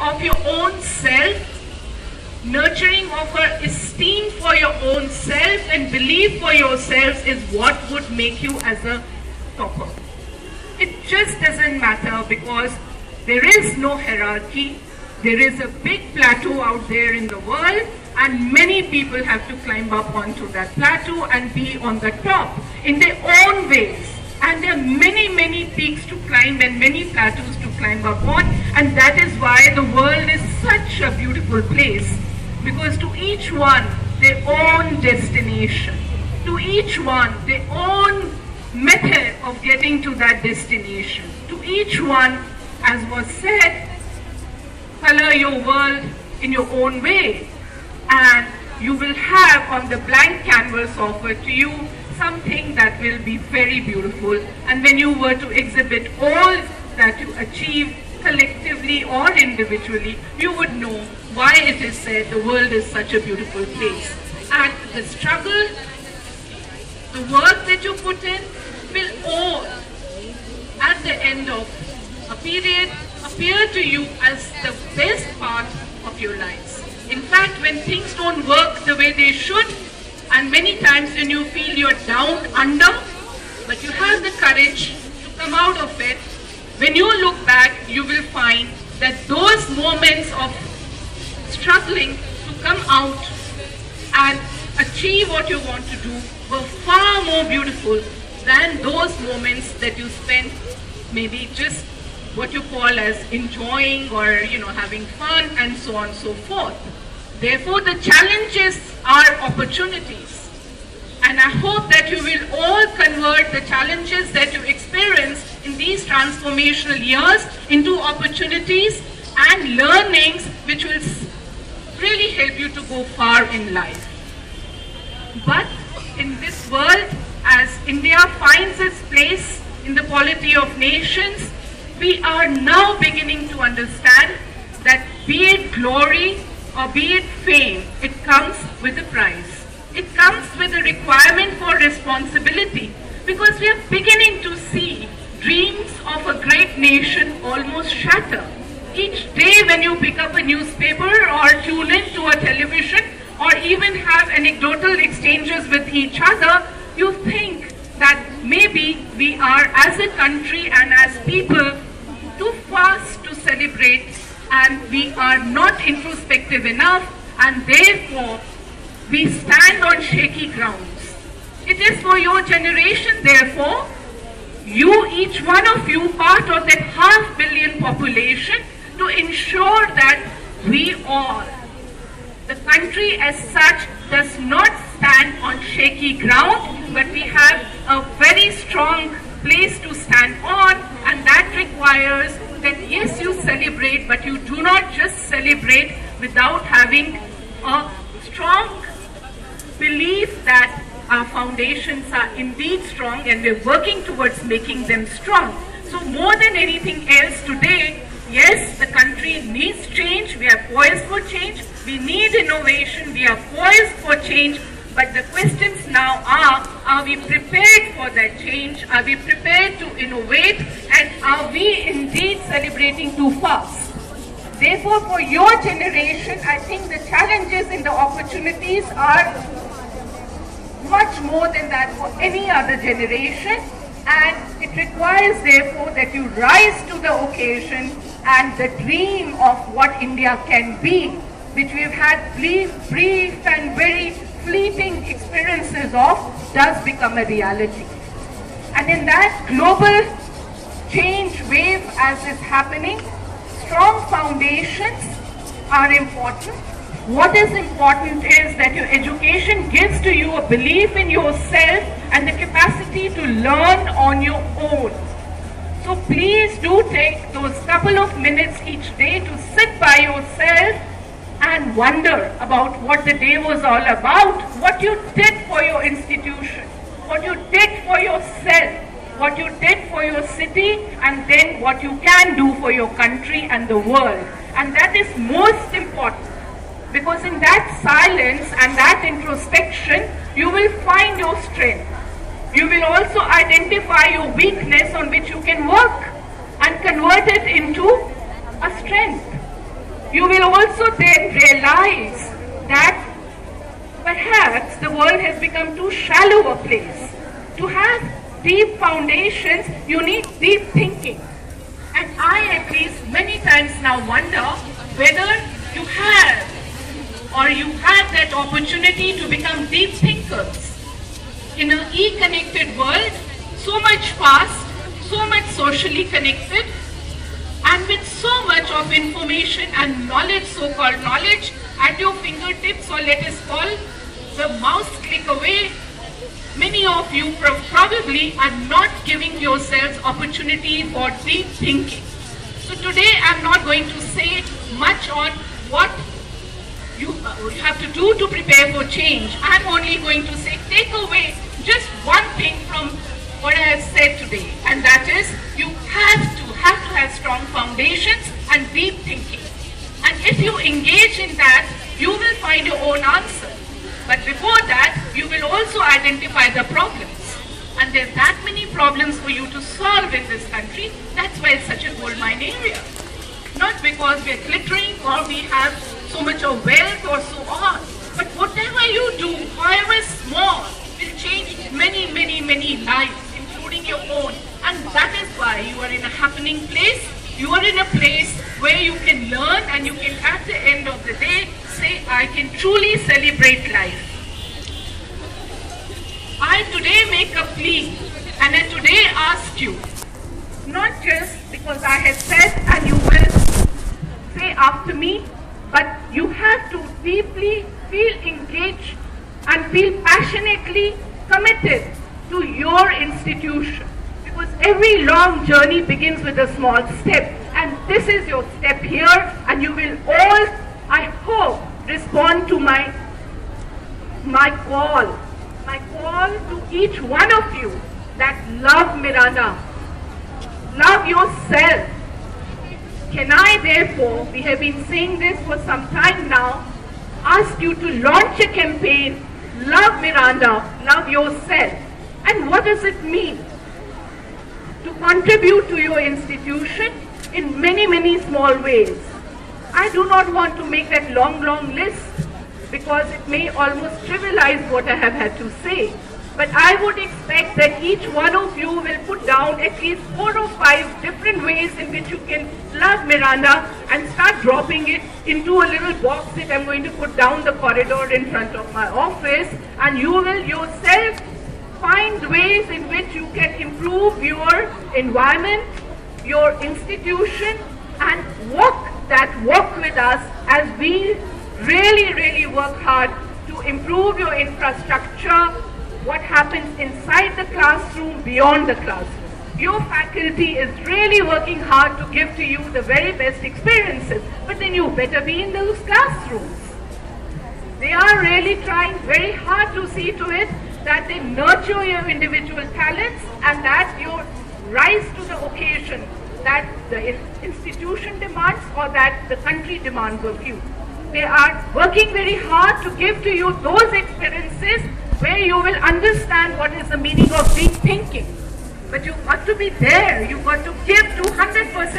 of your own self, nurturing of your esteem for your own self and belief for yourselves is what would make you as a topper. It just doesn't matter because there is no hierarchy. There is a big plateau out there in the world and many people have to climb up onto that plateau and be on the top in their own ways. And there are many peaks to climb and many plateaus to climb up on, and that is why the world is such a beautiful place, because to each one their own destination, to each one their own method of getting to that destination, to each one, as was said, color your world in your own way, and you will have on the blank canvas offered to you something that will be very beautiful. And when you were to exhibit all that you achieve collectively or individually, you would know why it is said the world is such a beautiful place. And the struggle, the work that you put in will all, at the end of a period, appear to you as the best part of your lives. In fact, when things don't work the way they should, and many times when you feel you're down under, but you have the courage to come out of it, when you look back, you will find that those moments of struggling to come out and achieve what you want to do were far more beautiful than those moments that you spent maybe just what you call as enjoying or having fun and so on and so forth. Therefore, the challenges are opportunities. And I hope that you will all convert the challenges that you experience in these transformational years into opportunities and learnings which will really help you to go far in life. But in this world, as India finds its place in the polity of nations, we are now beginning to understand that be it glory or be it fame, it comes with a price. It comes with a requirement for responsibility, because we are beginning to see dreams of a great nation almost shatter. Each day when you pick up a newspaper or tune in to a television or even have anecdotal exchanges with each other, you think that maybe we are as a country and as people too fast to celebrate, and we are not introspective enough, and therefore we stand on shaky grounds. It is for your generation, therefore, you, each one of you, part of that 500 million population, to ensure that we all, the country as such, does not stand on shaky ground, but we have a very strong place to stand on, and that requires that yes, you celebrate, but you do not just celebrate without having a strong belief that our foundations are indeed strong and we're working towards making them strong. So more than anything else today, yes, the country needs change, we are poised for change, we need innovation, we are poised for change, but the questions now are we prepared for that change? Are we prepared to innovate? And are we indeed celebrating too fast? Therefore, for your generation, I think the challenges and the opportunities are much more than that for any other generation, and it requires therefore that you rise to the occasion and the dream of what India can be, which we've had brief and very fleeting experiences of, does become a reality. And in that global change wave as is happening, strong foundations are important. What is important is that your education gives to you a belief in yourself and the capacity to learn on your own. So please do take those couple of minutes each day to sit by yourself and wonder about what the day was all about, what you did for your institution, what you did for yourself, what you did for your city, and then what you can do for your country and the world. And that is most important, because in that silence and that introspection, you will find your strength. You will also identify your weakness on which you can work and convert it into a strength. you will also then realize that perhaps the world has become too shallow a place. To have deep foundations, you need deep thinking. And I at least many times now wonder whether you have or you had that opportunity to become deep thinkers. In an e-connected world, so much fast, so much socially connected, and with so much of information and knowledge, so-called knowledge, at your fingertips, or let us call the mouse click away, many of you probably are not giving yourselves opportunity for deep thinking. So today I'm not going to say much on what you have to do to prepare for change. I'm only going to say, take away just one thing from what I have said today, and that is you have to have strong foundations and deep thinking. And if you engage in that, you will find your own answer. But before that, you will also identify the problems. And there's that many problems for you to solve in this country. That's why it's such a gold mine area. Not because we're glittering or we have so much of wealth or so on. But whatever you do, however small, will change many, many, many lives, including your own. And that is why you are in a happening place. You are in a place where you can learn and you can, at the end of the day, say, I can truly celebrate life. I today make a plea, and I today ask you, not just because I have said and you will say after me, but you have to deeply feel engaged and feel passionately committed to your institution. Because every long journey begins with a small step, and this is your step here, and you will all, I hope, respond to my call to each one of you, that love Miranda, love yourself. Can I therefore, we have been saying this for some time now, ask you to launch a campaign, love Miranda, love yourself. And what does it mean? To contribute to your institution in many, many small ways. I do not want to make that long, long list because it may almost trivialize what I have had to say. But I would expect that each one of you will put down at least 4 or 5 different ways in which you can love Miranda and start dropping it into a little box that I'm going to put down the corridor in front of my office, and you will yourself find ways in which you can improve your environment, your institution, and walk with us as we really, really work hard to improve your infrastructure, what happens inside the classroom, beyond the classroom. Your faculty is really working hard to give to you the very best experiences, but then you better be in those classrooms. They are really trying very hard to see to it that they nurture your individual talents and that you rise to the occasion that the institution demands or that the country demands of you. They are working very hard to give to you those experiences where you will understand what is the meaning of deep thinking. But you've got to be there, you've got to give 200%.